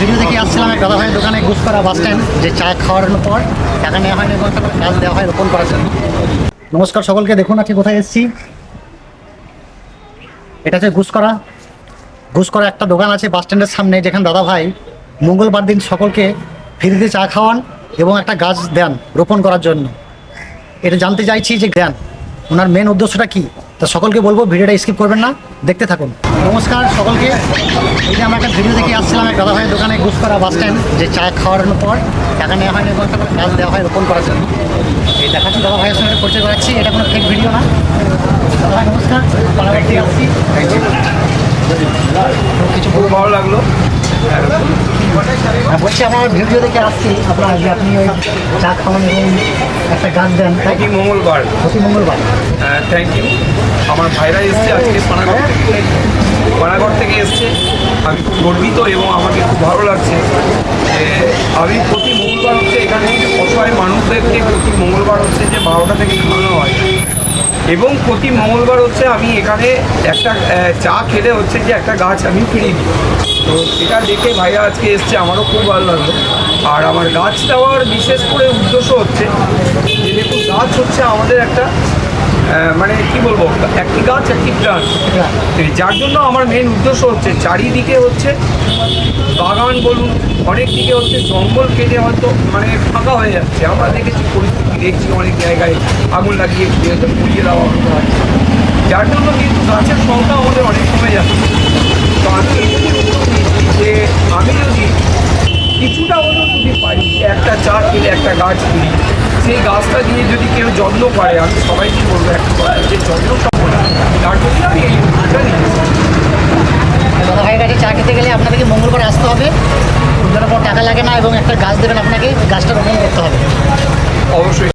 Video দেখে আসছিলাম এক দাদা ভাইয়ের দোকানে গুসকরা বাস স্ট্যান্ড, যে চা খাওয়ানোর পর টাকা নেওয়া হয়নি এবং একটা গাছ দেওয়া হয় রোপণ করার জন্য। নমস্কার সকলকে, দেখুন আজকে কোথায় এসেছি। এটা হচ্ছে ঘুষকরা একটা দোকান আছে বাস স্ট্যান্ডের সামনে, যেখানে দাদা ভাই মঙ্গলবার দিন সকলকে ফ্রিতে চা খাওয়ান এবং একটা গাছ দেন রোপণ করার জন্য। এটা জানতে চাইছি যে দেন ওনার মেন উদ্দেশ্যটা কী, তা সকলকে বলবো ভিডিওটা স্কিপ করবেন না, দেখতে থাকুন। নমস্কার সকলকে, এই যে আমরা একটা ভিডিও দেখে আসছিলাম এক দাদা ভাইয়ের দোকানে ঘুষকরা বাস স্ট্যান্ড, যে চা খাওয়ানোর পর টাকা নেওয়া হয়নি এবং একটা গাছ দেওয়া হয় রোপণ করার জন্য। এই দেখাচ্ছি দাদা ভাইয়ের সঙ্গে পরিচয় করাচ্ছি, এটা কোনো ফেক ভিডিও না। দাদা ভাই নমস্কার, পাড়াবাড়ি থেকে আসছি। কিছু খুব ভালো লাগলো। বলছি আমার ভিডিও দেখে আসছি আপনার, যে আপনি ওই চা খাওয়ান এবং একটা গাছ দেন প্রতি মঙ্গলবার। প্রতি মঙ্গলবার। Thank you. আমার ভাইরা এসছে আজকে পানাগড় থেকে এসছে। আমি খুব গর্বিত এবং আমাকে খুব ভালো লাগছে যে আমি প্রতি মঙ্গলবার হচ্ছে এখানে অসহায় মানুষদেরকে প্রতি মঙ্গলবার হচ্ছে যে 12টা থেকে খাওয়ানো হয়, এবং প্রতি মঙ্গলবার হচ্ছে আমি এখানে একটা চা খেলে হচ্ছে যে একটা গাছ আমি ফিরিয়ে দিই। তো এটা দেখে ভাইয়া আজকে এসছে, আমারও খুব ভালো লাগলো। আর আমার গাছ দেওয়ার বিশেষ করে উদ্দেশ্য হচ্ছে যে দেখুন, গাছ হচ্ছে আমাদের একটা মানে কি বলবো, একটি গাছ একটি প্রাণ। যার জন্য আমার মেন উদ্দেশ্য হচ্ছে চারিদিকে হচ্ছে বাগান বলুন, অনেক দিকে হচ্ছে জঙ্গল কেটে হয়তো মানে ফাঁকা হয়ে যাচ্ছে। আমরা দেখেছি, পরিস্থিতি দেখছি অনেক জায়গায় আগুন লাগিয়ে পুড়িয়ে দেওয়া হতে হয়, যার জন্য কিন্তু গাছের সংখ্যা আমাদের অনেক কমে যাচ্ছে। তো আমি এই জন্য উদ্যোগ নিচ্ছি যে আমি যদি কিছুটা হলেও যদি পাই, একটা চা খেলে একটা গাছ কিনি, সেই গাছটা দিয়ে যদি কেউ যত্ন করে, আমি সবাইকে বলবো একটা কথা, যে যত্ন সম্ভব, তার জন্য আমি এই উদ্যোগটা নিচ্ছি। দাদা ভাইয়ের কাছে চা খেতে গেলে আপনাদেরকে মঙ্গলবার আসতে হবে, ওর জন্য কোনো টাকা লাগে না, এবং একটা গাছ দেবেন আপনাকে, গাছটা রোপণ করতে হবে। অবশ্যই।